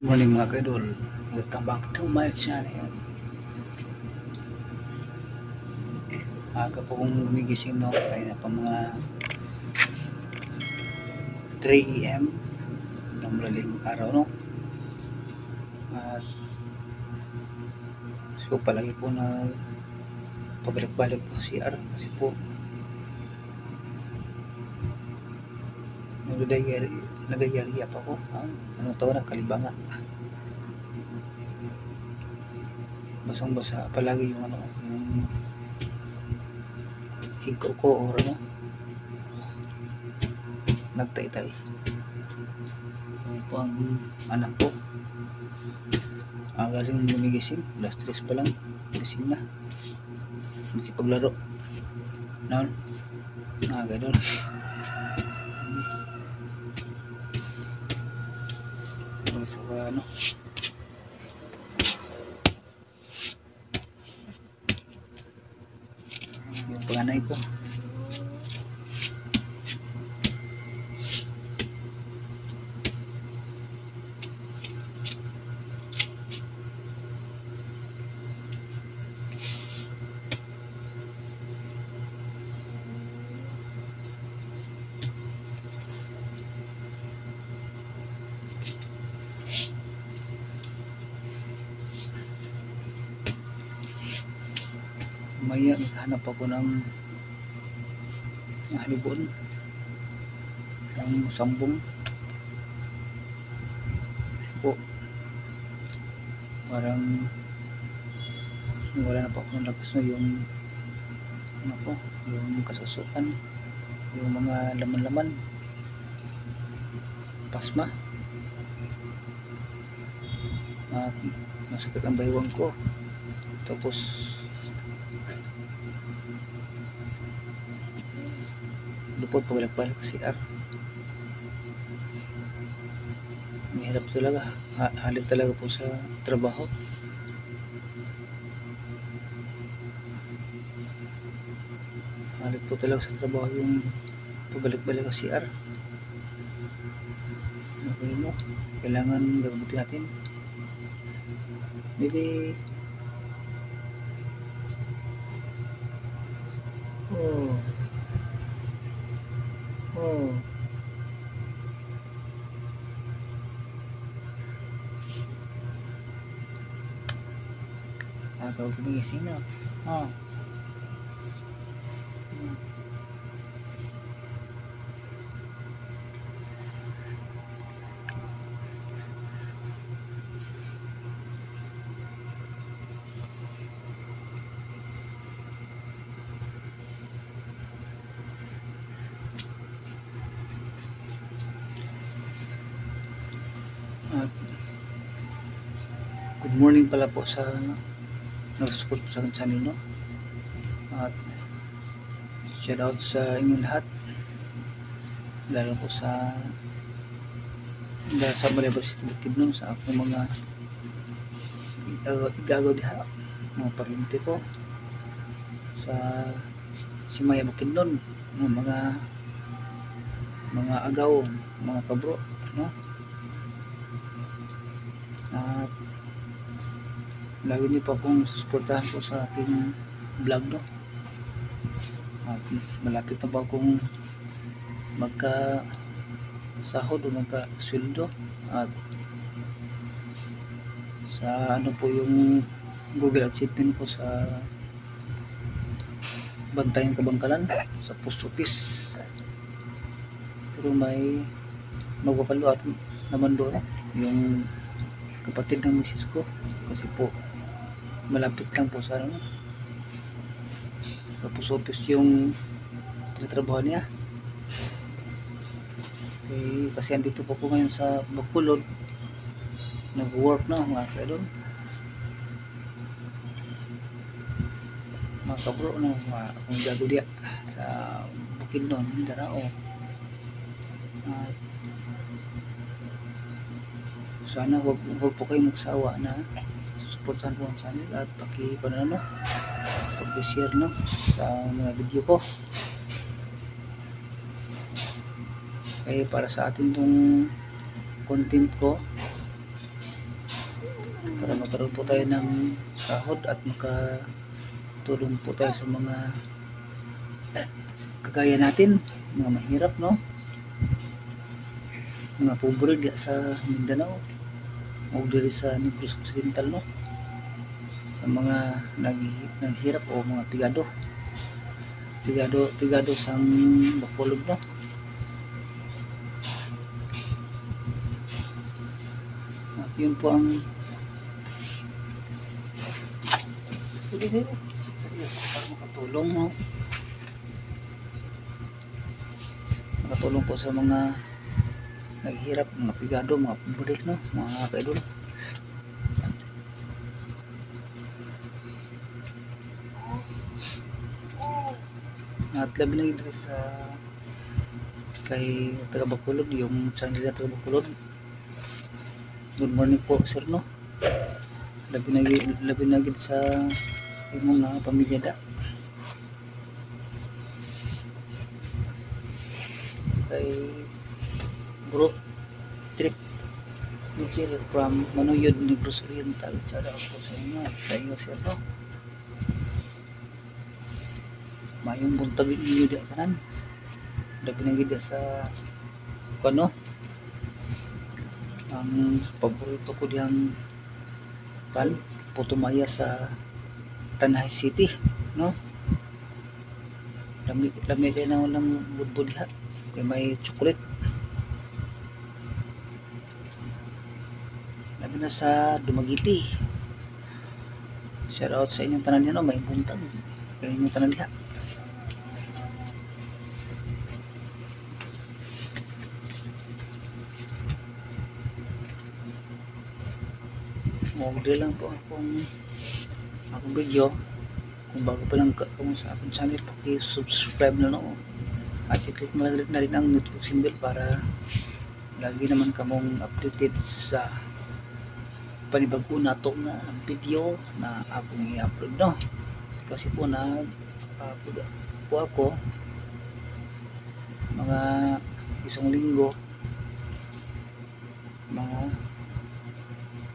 Morning mga kaidol, welcome back to my channel. Aga po kong gumigising no, kaya pa mga 3 AM ng madaling araw no. At so palagi po na pabalik-balik po si CR kasi po nagdayari pa ko. Anong taon na kalibanga. Basang-basa palagi yung yung higko ko or nagtay-tay. Ano po ang anak ko? Aga rin gumigising, alas 3 pa lang, gising na. Nakipaglaro. Noon, ganun. So, yung panganay ko. Maya naghanap ako ng halibon ng sambong kasi po parang wala na pa akong lakas na yung yung kasusukan, yung mga laman-laman, pasma at masakit ang baywang ko. Tapos lupot pabalik-balik si CR. Mahirap talaga, halit talaga po sa trabaho. Halit po talaga sa trabaho yung pabalik-balik sa CR. Kailangan gagamutin natin. Maybe agaw gumigising na. At good morning pala po sa nag-support sa akin channel no. At shout out sa inyong lahat, lalo po sa Malabon City Bukidnon, sa akong mga igagaw diha, mga parinti ko sa Simaya Bukidnon, mga agaw, mga kabro no. At lagi niyo pa akong susuportahan po sa aking vlog no. At malapit na pa akong magka sahod o magka sweldo, at sa po yung Google achievement ko sa Bantayan Kabangkalan sa post office. Pero may magpapalo at naman doon yung kapatid ng misis ko, kasi po malapit lang po sa sa post office yung tinatrabaho niya. Kasi andito po ko ngayon sa Bacolod, nag-work na mga kaidol, mga kabro na akong gago diya sa Bukidnon, Mindanao. Sana wag po kayo magsawa na suportahan po ang channel at pag-share no sa mga video ko, kaya para sa atin tong content ko para magkaroon po tayo ng sahod at makatulong po tayo sa mga kagaya natin, mga mahirap, no, mga pobre di sa Mindanao o diri sa Negros Occidental, no, sa mga naghirap o mga pigado sang Bacolod, no. At yun po ang para makatulong, no, makatulong po sa mga naghihirap, mga pigado, mga pobre, no, mga kaidol. At labi na yun sa kay taga Bacolod, yung channel na taga Bacolod. Good morning po, sir, no. Labi na gid sa imong mga pamilya da. Kay bro trip Nichil from Manuyod, Negros Oriental. Shout out po sa iyo, sir, no. Mayong buntag ninyo di kanan. Labi na gid sa kuno. Ang paborito ko diyang Putumaya sa Tanay City, no. Lami kay na ng budbud diha kay may chocolate. Labi na sa Dumaguete. Shout out sa inyong tanan niya, no, may buntag kay inyong tanan diha. Mag-drill lang po akong video. Kung bago pa lang kung sa aking channel, paki-subscribe na, no, at i-click na rin ang notification bell para lagi naman kamong updated sa panibago na to nga video na akong i-upload, no. Kasi po upload po ako mga isang linggo, mga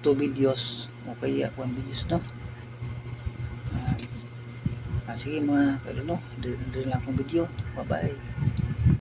2 videos o kaya 1 videos, no. Sige mga kailo, no, din lang akong video. Bye bye.